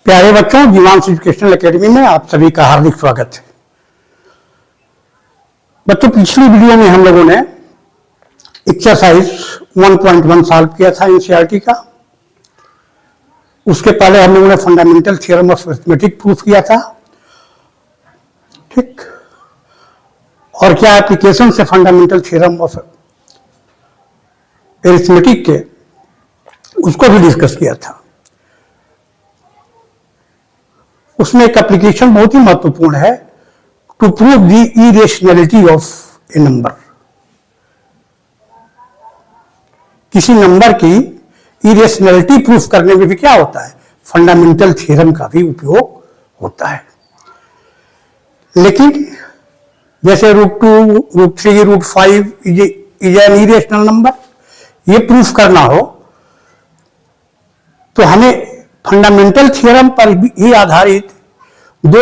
प्यारे बच्चों, जीवांश educational academy में आप सभी का हार्दिक स्वागत है। बच्चों, पिछली वीडियो में हम लोगों ने एक्सरसाइज 1.1 सॉल्व किया था एनसीईआरटी का। उसके पहले हम लोगों ने fundamental theorem of arithmetic proof किया था, ठीक। और क्या एप्लीकेशन से फंडामेंटल थ्योरम ऑफ अरिथमेटिक के उसको भी डिस्कस किया था। उसमें एक एप्लीकेशन बहुत ही महत्वपूर्ण है, to prove the irrationality of a number. किसी नंबर की इरेशनैलिटी प्रूफ करने में भी क्या होता है, फंडामेंटल थ्योरम का भी उपयोग होता है। लेकिन जैसे √2, √3, √5 इज एन इरेशनल नंबर, ये प्रूफ करना हो तो हमें फंडामेंटल थ्योरम पर ही आधारित दो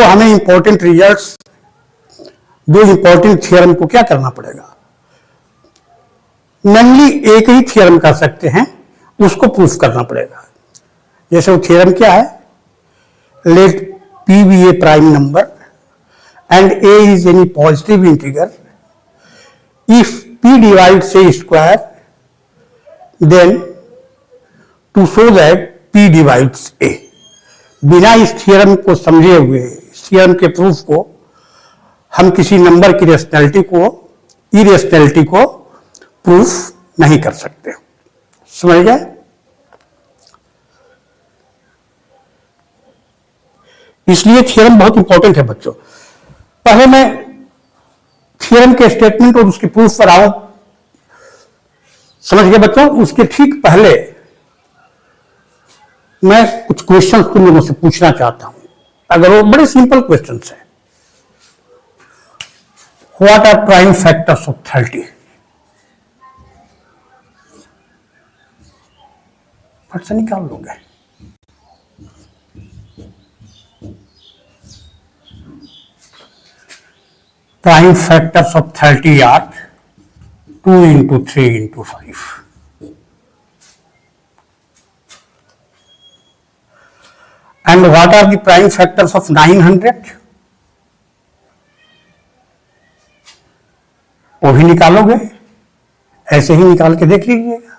इंपॉर्टेंट थ्योरम को क्या करना पड़ेगा, मेनली एक ही थ्योरम कर सकते हैं, उसको प्रूफ करना पड़ेगा। जैसे वो थ्योरम क्या है, let P be a prime number and A is any positive integer if P divides A square then to show that P divides A। बिना इस थ्योरम को समझे हुए, इस थ्योरम के प्रूफ को हम किसी नंबर की इरेशनैलिटी को प्रूफ नहीं कर सकते। समझ गए? इसलिए थ्योरम बहुत इंपॉर्टेंट है बच्चों। पहले मैं थ्योरम के स्टेटमेंट और उसकी प्रूफ पर आऊं, समझ गए बच्चों? उसके ठीक पहले मैं कुछ क्वेश्चन तुम लोगों से पूछना चाहता हूं, अगर वो बड़े सिंपल क्वेश्चन है। What are prime factors of 30? फट से निकाल लोगे। Prime factors of 30 are 2 into 3 into 5. And what are the prime factors of 900? वो भी निकालोगे, ऐसे ही निकाल के देख लीजिएगा,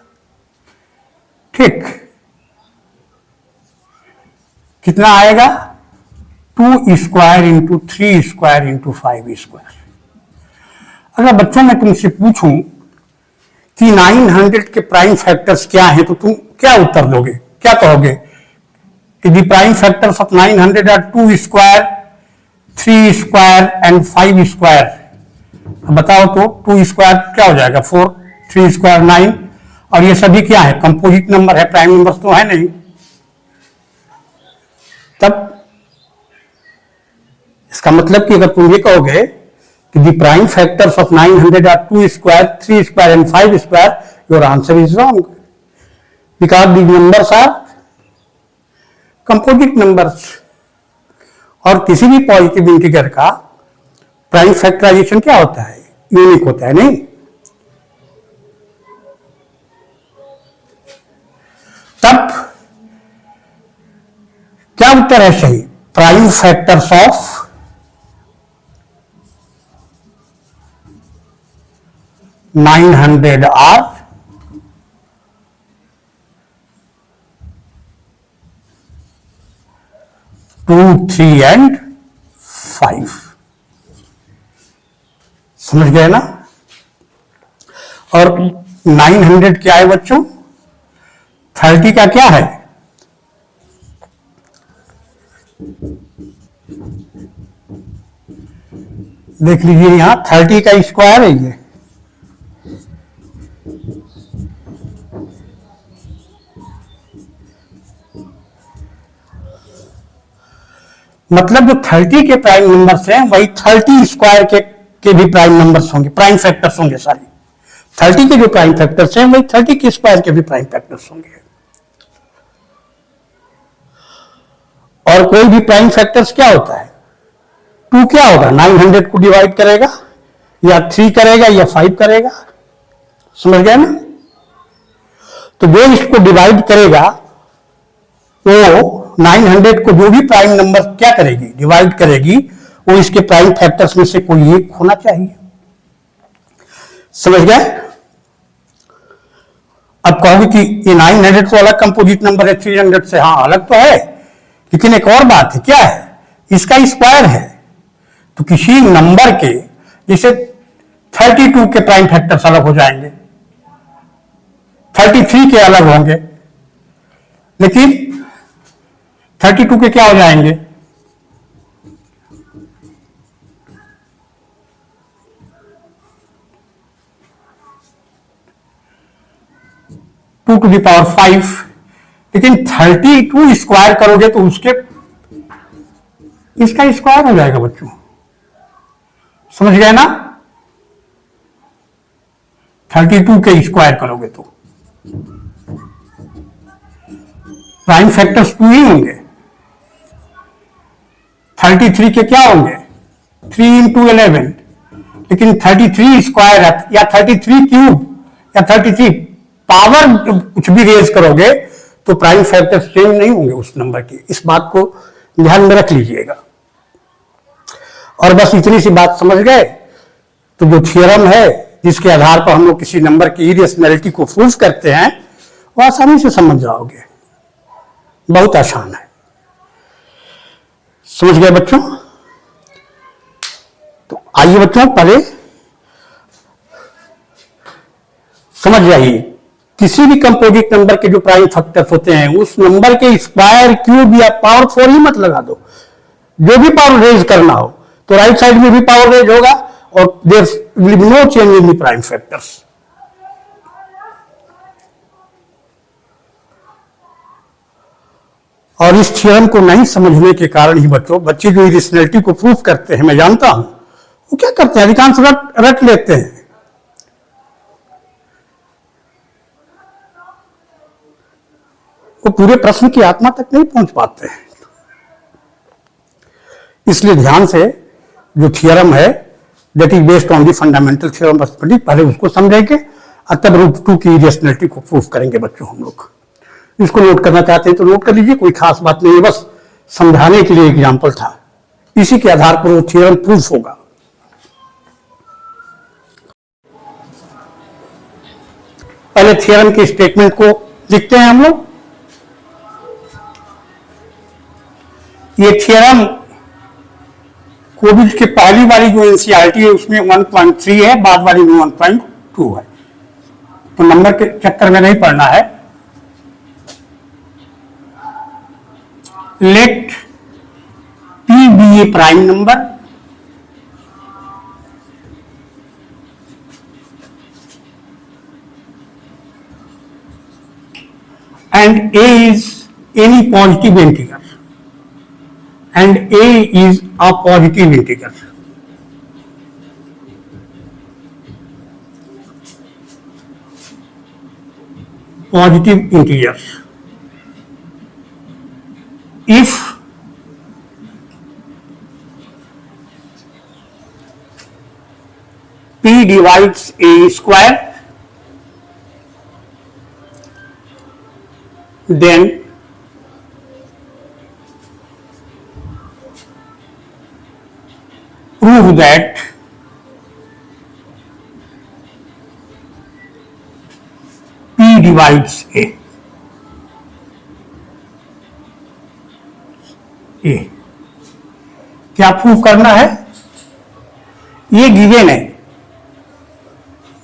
ठीक। कितना आएगा? 2 square into 3 square into 5 square. अगर बच्चों मैं तुमसे पूछूं कि 900 के प्राइम फैक्टर्स क्या हैं, तो तुम क्या उत्तर दोगे? क्या कहोगे कि the prime factors of 900 are 2 square, 3 square and 5 square. बताओ तो 2 स्क्वायर क्या हो जाएगा? 4, 3 स्क्वायर 9, और ये सभी क्या है? कंपोजिट नंबर है, प्राइम नंबर्स तो है नहीं। तब इसका मतलब कि अगर तुम ये कहोगे कि the prime factors of 900 are 2 square, 3 square and 5 square, your answer is wrong, because the numbers are composite numbers. और किसी भी पॉजिटिव इंटीजर का प्राइम फैक्टराइजेशन क्या होता है? यूनिक होता है, नहीं? तब क्या उत्तर है सही? Prime factors of 900 are 2, 3 and 5। समझ गए ना? और 900 क्या है बच्चों? 30 का क्या है? देख लीजिए, यहां 30 का स्क्वायर है ये। मतलब जो 30 के प्राइम नंबर्स हैं वही 30 स्क्वायर के भी प्राइम नंबर्स होंगे, प्राइम फैक्टर्स होंगे। सारी 30 के जो प्राइम फैक्टर्स हैं वही 30 के स्क्वायर के भी प्राइम फैक्टर्स होंगे। और कोई भी प्राइम फैक्टर्स क्या होता है? 2 क्या होगा? 900 को डिवाइड करेगा, या 3 करेगा, या 5 करेगा। समझ गए ना? तो जो इसको डिवाइड करेगा वो 900 को जो भी प्राइम नंबर क्या करेगी, डिवाइड करेगी, वो इसके प्राइम फैक्टर्स में से कोई एक होना चाहिए। समझ गए? अब कहोगे कि ये 900 तो अलग कंपोजिट नंबर है 300 से। हाँ, अलग तो है, लेकिन एक और बात है। क्या है? इसका स्क्वायर है। तो किसी नंबर के, जैसे 32 के प्राइम फैक्टर्स अलग हो जाएंगे, 33 के अलग होंगे, लेकिन 32 के क्या हो जाएंगे? 2 टू द पावर 5। लेकिन 32 स्क्वायर करोगे तो उसके इसका स्क्वायर हो जाएगा बच्चों। समझ गए ना? 32 के स्क्वायर करोगे तो प्राइम फैक्टर्स 2 ही होंगे। 33 के क्या होंगे? 3 इंटू 11। लेकिन 33 स्क्वायर या 33 क्यूब या 33 पावर कुछ भी रेज करोगे तो प्राइम फैक्टर्स चेंज नहीं होंगे उस नंबर के। इस बात को ध्यान में रख लीजिएगा। और बस इतनी सी बात समझ गए तो जो थ्योरम है जिसके आधार पर हम लोग किसी नंबर की इरेशनैलिटी को प्रूव करते हैं वो आसानी से समझ जाओगे। बहुत आसान है। समझ गए बच्चों? तो आइए बच्चों, पहले समझ जाइए, किसी भी कंपोजिट नंबर के जो प्राइम फैक्टर्स होते हैं उस नंबर के स्क्वायर, क्यूब या पावर 4 ही मत लगा दो। जो भी पावर रेज करना हो तो राइट साइड में भी पावर रेज होगा और there will be no change in the prime factors. और इस थ्योरम को नहीं समझने के कारण ही बच्चे जो इरेशनैलिटी को प्रूफ करते हैं, मैं जानता हूं, वो क्या करते हैं, अधिकांश रट लेते हैं। वो पूरे प्रश्न की आत्मा तक नहीं पहुंच पाते हैं। इसलिए ध्यान से जो थ्योरम है that is based on the fundamental theorem of arithmetic, पहले उसको समझेंगे और तब रूट 2 की इरेशनैलिटी को प्रूफ करेंगे बच्चों हम लोग। इसको नोट करना चाहते हैं तो नोट कर लीजिए, कोई खास बात नहीं है, बस समझाने के लिए एग्जाम्पल था। इसी के आधार पर वो थ्योरम प्रूफ होगा। पहले थ्योरम के स्टेटमेंट को लिखते हैं हम लोग। ये थ्योरम कोविड के पहली वाली जो एनसीईआरटी है उसमें 1.3 है, बाद वाली में 1.2 है, तो नंबर के चक्कर में नहीं पड़ना है। Let P be a prime number and A is any positive integer and A is a positive integer. Positive integers. If P divides A square, then prove that P divides A. A क्या prove करना है? ये given है।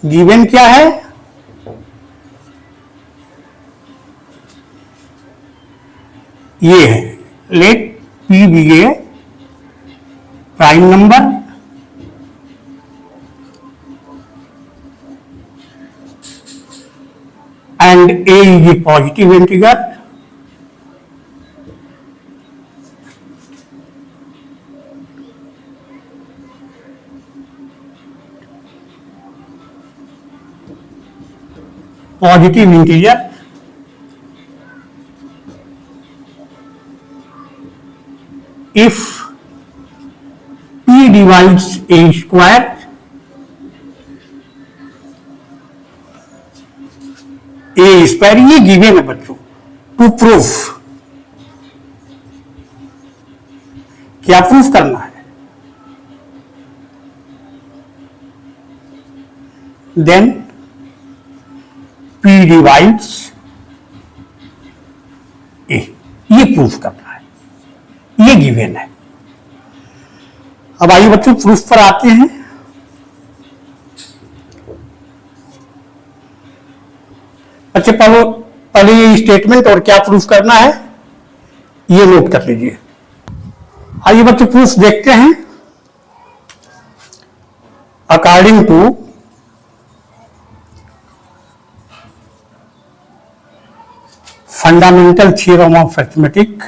Given क्या है? ये है let P be a prime number and A is a positive integer if P divides A square, A square ये गिवन है बच्चों। टू प्रूफ क्या प्रूफ करना है, देन P डिवाइड्स A, ये प्रूफ करना है, ये गिवन है। अब आइए बच्चों प्रूफ पर आते हैं। बच्चे पहले ये स्टेटमेंट और क्या प्रूफ करना है ये नोट कर लीजिए। आइए बच्चों प्रूफ देखते हैं। According to fundamental theorem of arithmetic,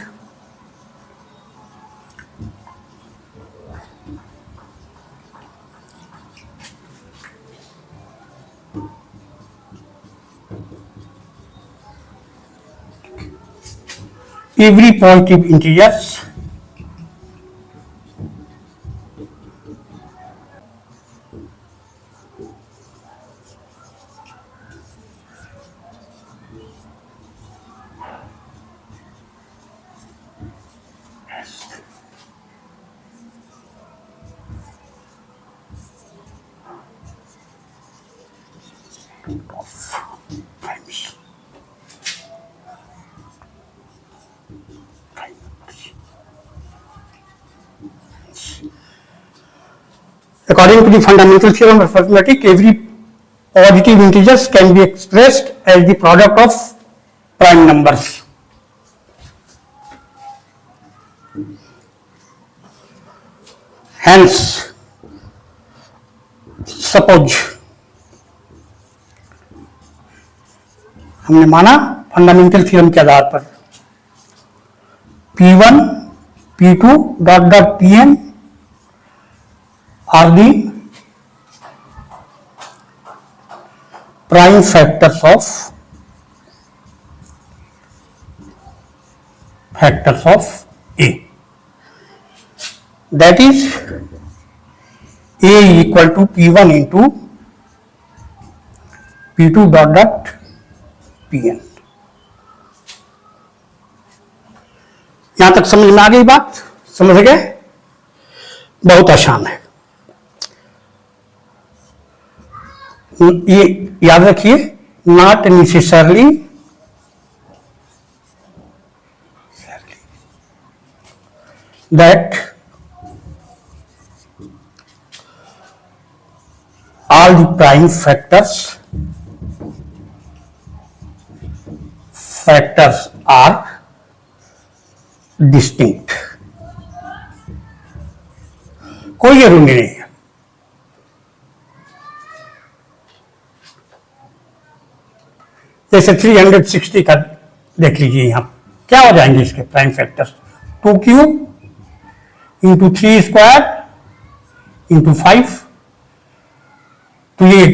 every positive integers according to the fundamental theorem of arithmetic, every positive integers can be expressed as the product of prime numbers. Hence, suppose हमने माना fundamental theorem के आधार पर P1, P2 dot dot Pn are the prime factors of A. That is A equal to P1 into P2 dot dot Pn. यहां तक समझ में आ गई बात? समझ गए? बहुत आसान है। ये याद रखिए, not necessarily that all the prime factors are distinct. कोई जरूरी नहीं है। जैसे 360 का देख लीजिए, यहां क्या हो जाएंगे इसके prime factors, 2 into 3 square into 5। तो ये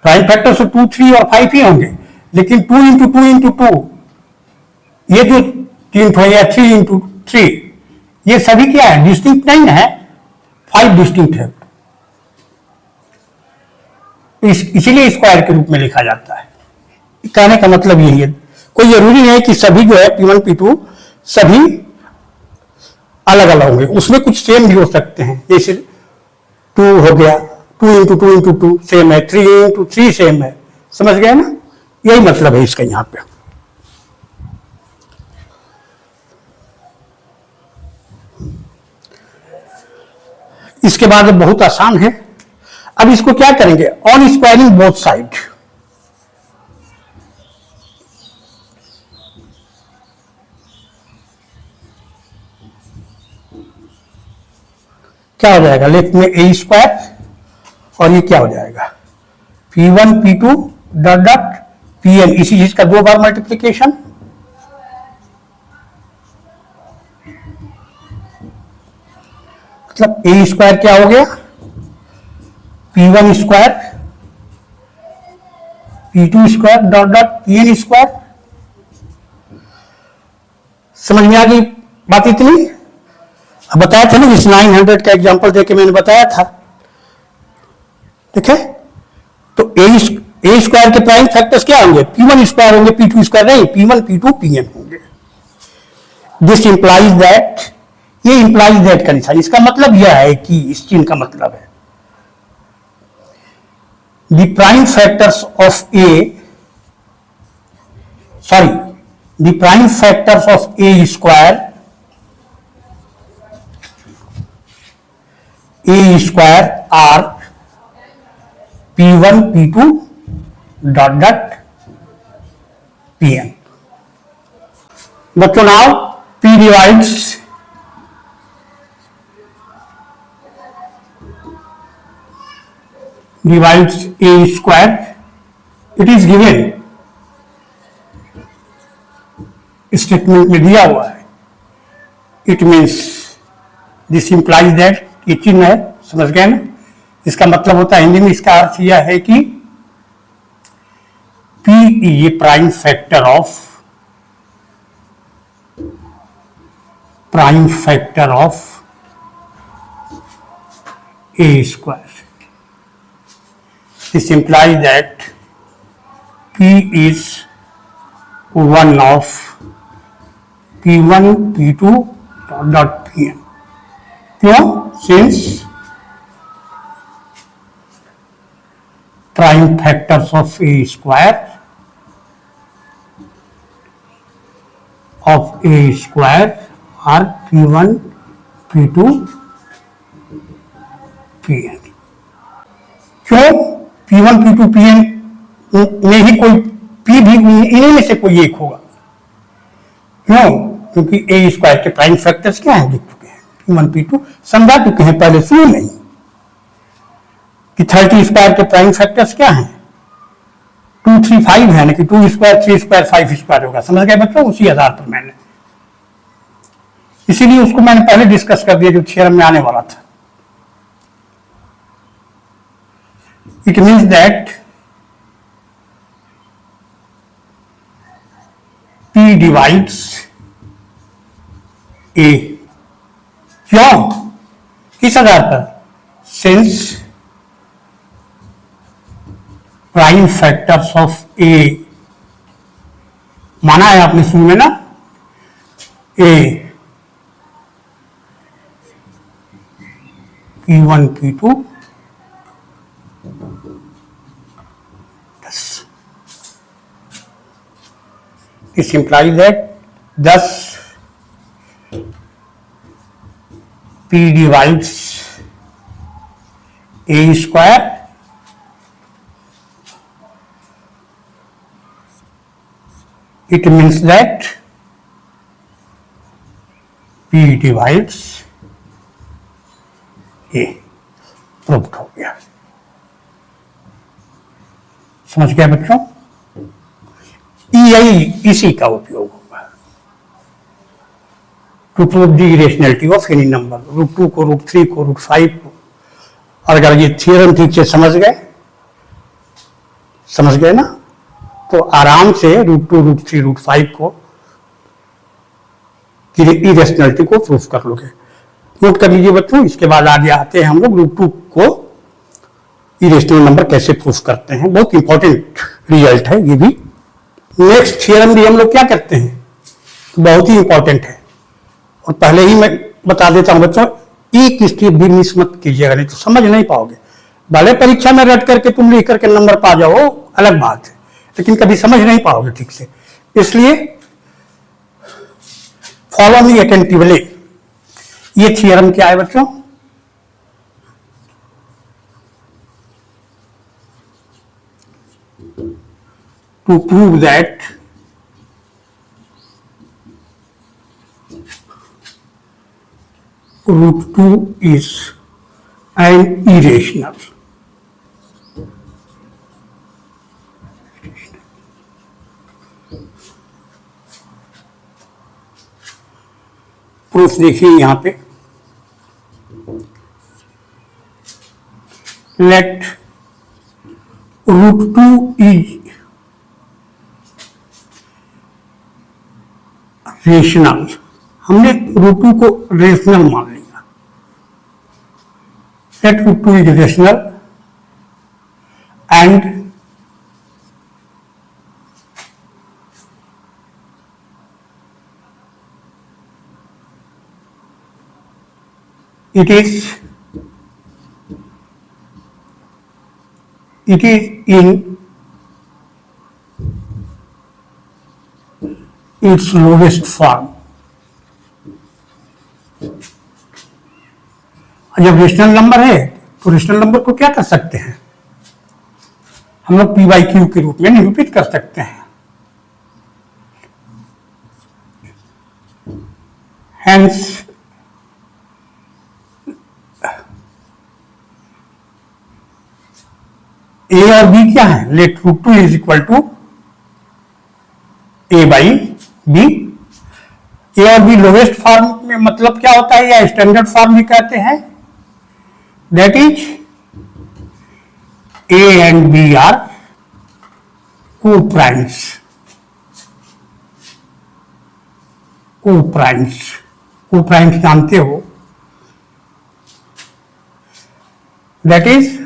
प्राइम फैक्टर्स 2, 3 और 5 ही होंगे, लेकिन 2 इंटू 2 इंटू 2, ये जो 3 या 3 इंटू 3, ये सभी क्या है, डिस्टिंक्ट नहीं है, 5 डिस्टिंक्ट है। इसीलिए स्क्वायर के रूप में लिखा जाता है। कहने का मतलब यही है, कोई जरूरी नहीं है कि सभी जो है P1, P2 सभी अलग अलग होंगे, उसमें कुछ सेम भी हो सकते हैं। जैसे 2 हो गया, 2 इंटू 2 इंटू 2 सेम है, 3 इंटू 3 सेम है। समझ गए ना? यही मतलब है इसका यहां पे। इसके बाद बहुत आसान है। अब इसको क्या करेंगे, ऑन स्क्वायरिंग बोथ साइड। क्या हो जाएगा, लेफ्ट में ए स्क्वायर और ये क्या हो जाएगा P1 P2 dot dot Pn, इसी चीज का 2 बार मल्टीप्लीकेशन। मतलब ए स्क्वायर क्या हो गया, P1 square P2 square dot dot Pn square. समझ में आ गई बात इतनी? अब बताया था ना, इस 900 का एग्जांपल देके मैंने बताया था, ठीक है? तो ए स्क्वायर के प्राइम फैक्टर्स क्या होंगे, P1 स्क्वायर होंगे, P2 स्क्वायर नहीं, P1 P2 Pn होंगे। दिस इंप्लाइज दैट, ये इंप्लाइज दैट का निशान, इसका मतलब यह है कि, इस चिन्ह का मतलब है the prime factors of A, sorry, the prime factors of A square, A square are P1 P2 dot dot Pn. बच्चों now P divides A square. It is given, statement में दिया हुआ है. It means this implies that, ये चिन्ह है, समझ गए ना. इसका मतलब होता है हिंदी में, इसका अर्थ यह है कि P is a prime factor of A square. This implies that P is one of P1 P2 dot Pn. क्यों? Since prime factors of A square are P1 P2 Pn. क्यों? P1 P2 Pn में ही कोई P भी इन्हीं में से कोई एक होगा. क्यों? क्योंकि A स्क्वायर के प्राइम फैक्टर्स क्या हैं, लिख चुके हैं, P1 P2 समझा चुके हैं पहले शुरू में ही कि 30 स्क्वायर के प्राइम फैक्टर्स क्या हैं, 2 3 5 है ना, कि 2 स्क्वायर 3 स्क्वायर 5 स्क्वायर होगा. समझ गए बच्चों? उसी आधार पर मैंने, इसीलिए उसको मैंने पहले डिस्कस कर दिया जो थ्योरम में आने वाला था. It means that P divides A. क्यों? किस आधार पर? Since prime factors of A, माना है आपने शुरू में ना, A P1 P2 This implies that thus P divides A square it means that P divides A. Proved हो गया. समझ गया बच्चों? यही इसी का उपयोग होगा to prove the irrationality of any number. √2 को, √3 को, √5 को. और अगर ये थ्योरम ठीक से समझ गए ना, तो आराम से √2, √3, √5 को इरेशनैलिटी को प्रूव कर लोगे. नोट कर लीजिए बच्चों. इसके बाद आगे आते हैं हम लोग √2 को इरेशनल नंबर कैसे प्रूव करते हैं. बहुत इंपॉर्टेंट रिजल्ट है ये भी. नेक्स्ट थ्योरम भी हम लोग क्या करते हैं, बहुत ही इंपॉर्टेंट है. और पहले ही मैं बता देता हूं बच्चों, एक स्टेप भी मिस मत कीजिएगा, नहीं तो समझ नहीं पाओगे. भले परीक्षा में रट करके तुम लिख करके नंबर पा जाओ, अलग बात है, लेकिन कभी समझ नहीं पाओगे ठीक से. इसलिए फॉलो मी अटेंटिवली. ये थ्योरम क्या है बच्चों? To prove that √2 is an irrational. Proof देखिए यहां पे. Let √2 is rational. हमने √2 को रेशनल मान लिया. Set √2 is rational and it is in its lowest form। जब रेशनल नंबर है तो रेशनल नंबर को क्या कर सकते हैं हम लोग पी बाई क्यू के रूप में निरूपित कर सकते हैं। Hence, ए और बी क्या है, let root two is equal to A by B. A और बी लोवेस्ट फॉर्म में मतलब क्या होता है, या स्टैंडर्ड फॉर्म भी कहते हैं, that is A and B are coprimes. Coprimes, coprimes जानते हो, that is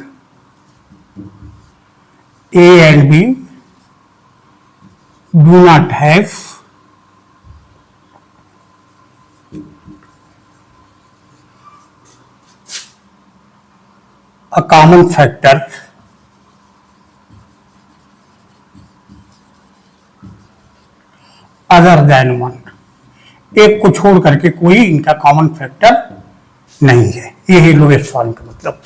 A and B do not have a common factor other than 1। एक को छोड़ करके कोई इनका कॉमन फैक्टर नहीं है, ये है लोएस्ट फॉर्म का मतलब।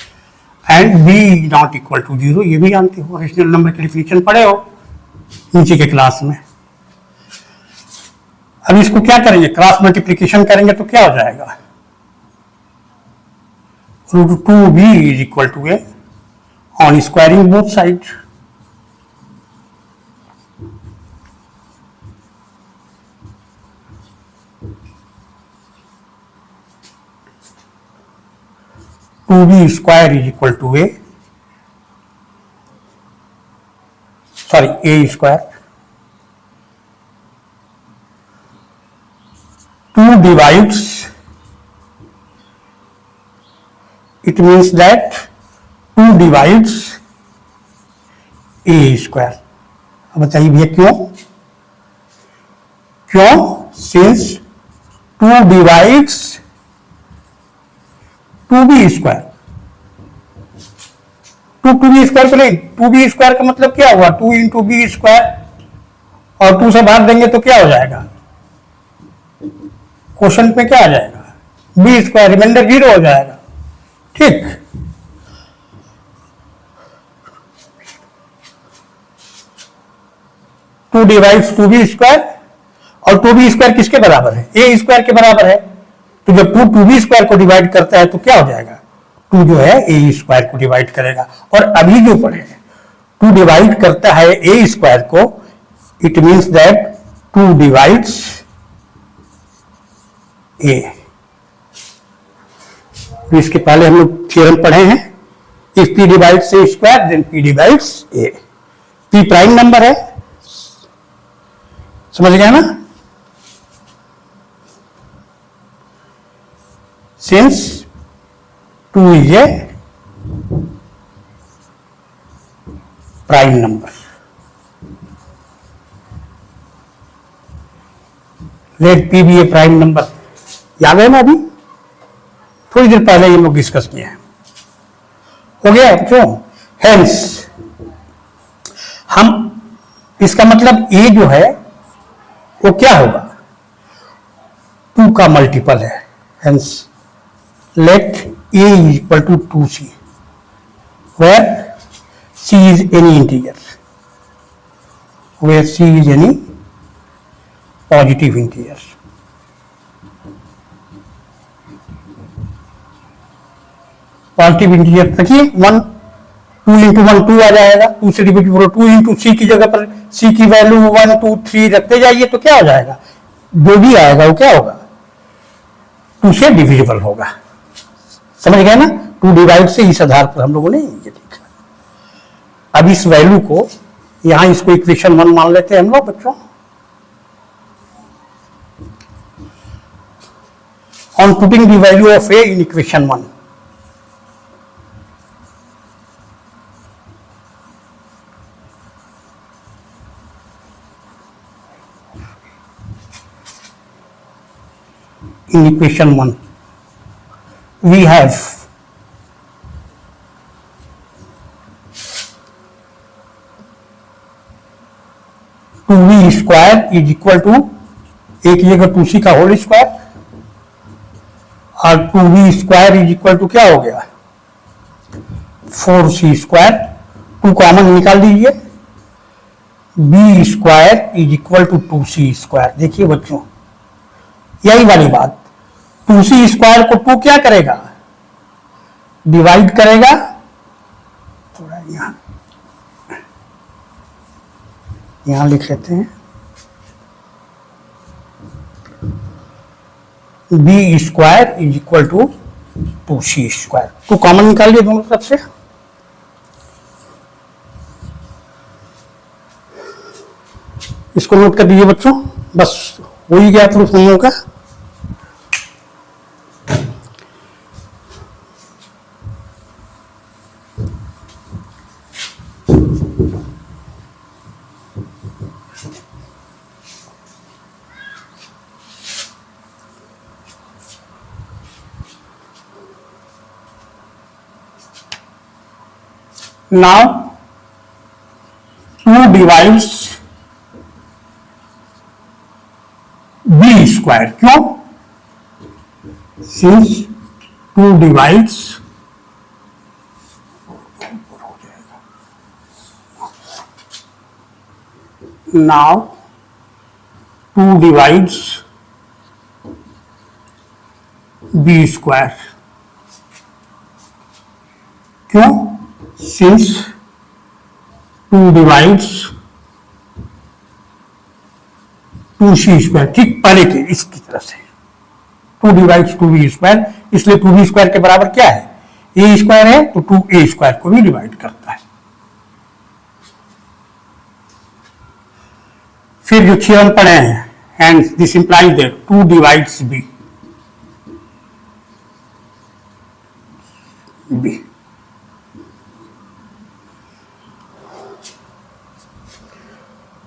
And b not equal to 0, ये भी जानते हो, रेशनल नंबर की डिफिनेशन पढ़े हो नीचे के क्लास में। अब इसको क्या करेंगे, क्रॉस मल्टीप्लीकेशन करेंगे तो क्या हो जाएगा, root two b is equal to A on squaring both side. Two b square is equal to A, sorry A square, two divides, it means that 2 divides a square। अब बताइए भैया क्यों, क्यों, since 2 divides 2b square, 2b square को नहीं, 2b square का मतलब क्या हुआ, 2 इंटू बी स्क्वायर, और 2 से भाग देंगे तो क्या हो जाएगा, क्वोशंट में क्या आ जाएगा, बी स्क्वायर, रिमाइंडर 0 हो जाएगा। ठीक, two divides two b square, और टू बी स्क्वायर किसके बराबर है, ए स्क्वायर के बराबर है। तो जब टू बी स्क्वायर को डिवाइड करता है तो क्या हो जाएगा, टू जो है ए स्क्वायर को डिवाइड करेगा। और अभी जो पढ़े हैं, टू डिवाइड करता है ए स्क्वायर को, it means that two divides A. तो इसके पहले हम लोग थ्योरम पढ़े हैं, if P divides A square then P divides A. P prime number है, समझ गया ना, since 2 is a prime number, let P be a prime number. याद है ना, अभी थोड़ी देर पहले ये लोग डिस्कस किए हैं, हो गया क्यों। हेंस हम, इसका मतलब ए जो है वो क्या होगा, 2 का मल्टीपल है। Hence let A equal to 2c, where c is any integer, where c is any positive integer. Positive integer देखिए, 1 2 इंटू 1 2 आ जाएगा, 2 से डिविजिबल करो, 2 इंटू सी की जगह पर सी की वैल्यू 1 2 3 रखते जाइए तो क्या हो जाएगा, जो भी आएगा वो क्या होगा, 2 से डिविजिबल होगा। समझ गए ना, 2 डिवाइड से इस आधार पर हम लोगों ने ये लिखा। अब इस वैल्यू को यहां, इसको इक्वेशन 1 मान लेते हैं हम लोग बच्चों। On putting the value of A in equation 1, in equation 1, we have 2v square is equal to एक जगह 2c का होल स्क्वायर और 2v square is equal to क्या हो गया 4c स्क्वायर, 2 कॉमन निकाल दीजिए, b square is equal to 2c square. देखिए बच्चों यही वाली बात, 2c स्क्वायर को 2 क्या करेगा डिवाइड करेगा, थोड़ा यहां लिख लेते हैं, b square is equal to 2c square, 2 common निकालिए दोनों तरफ से, इसको नोट कर दीजिए बच्चों, बस हो ही गया प्रूफ हम लोगों का। Now 2 divides b square, क्यों? Since 2 divides now 2 divides b square, क्यों? Since 2 divides 2c स्क्वायर, ठीक पहले के इसकी तरह से 2 डिवाइड्स 2b स्क्वायर, इसलिए 2b स्क्वायर के बराबर क्या है a स्क्वायर है, तो 2a स्क्वायर को भी डिवाइड करता है। फिर जो थ्योरम पढ़े हैं, and this implies that 2 divides b, b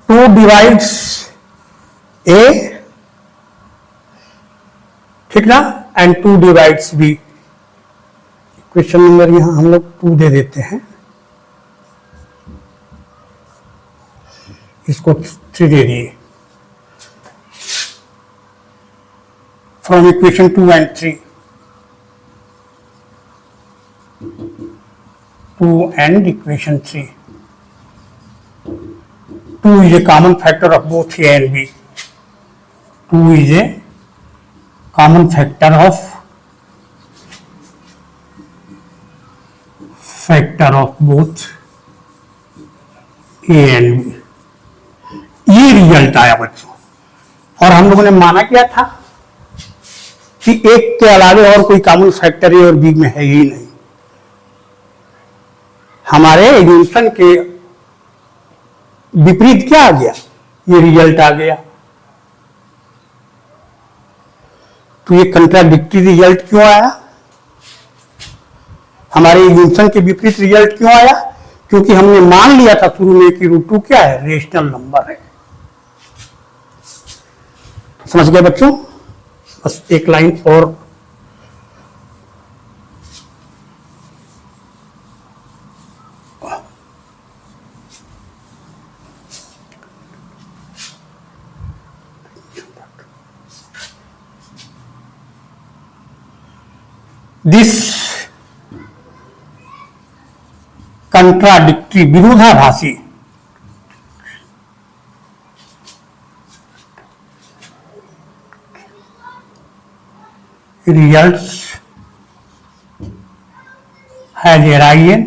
2 divides a, ठीक ना, and 2 divides b, question number यहां हम लोग 2 दे देते हैं, इसको 3 दे दिए, from equation 2 and 3, 2 and equation 3. 2 is a common factor of both A and B. 2 is a common factor of both A and B. ये रिजल्ट आया बच्चों, और हम लोगों ने माना क्या था कि एक के अलावे और कोई कॉमन फैक्टर ए और बी में है ही नहीं। हमारे एज्यूम्पशन के विपरीत क्या आ गया, ये रिजल्ट आ गया। तो ये कंट्राडिक्टरी रिजल्ट क्यों आया, हमारे एज्यूम्पशन के विपरीत रिजल्ट क्यों आया? क्योंकि हमने मान लिया था शुरू में कि √2 क्या है, रेशनल नंबर है। समझ गए बच्चों? बस एक लाइन और, दिस कंट्राडिक्टरी, विरोधाभासी results has arisen,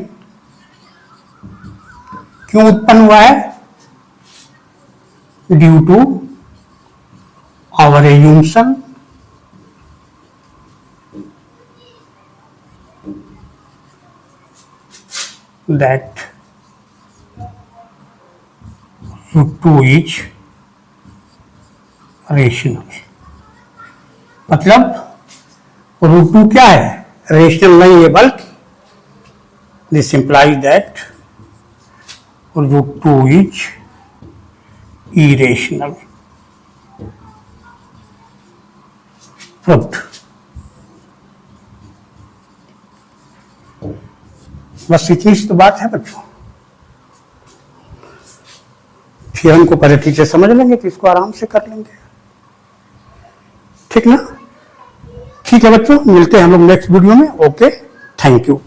क्यों उत्पन्न हुआ है? Due to our assumption that √2 is rational। मतलब √2 क्या है, रेशनल नहीं है, बल्कि this implies that √2 is irrational. Proved. बस इतनी सी तो बात है बच्चों। थ्योरम को पहले ठीक से समझ लेंगे तो इसको आराम से कर लेंगे, ठीक ना? ठीक है बच्चों, मिलते हैं हम लोग नेक्स्ट वीडियो में। Okay, thank you.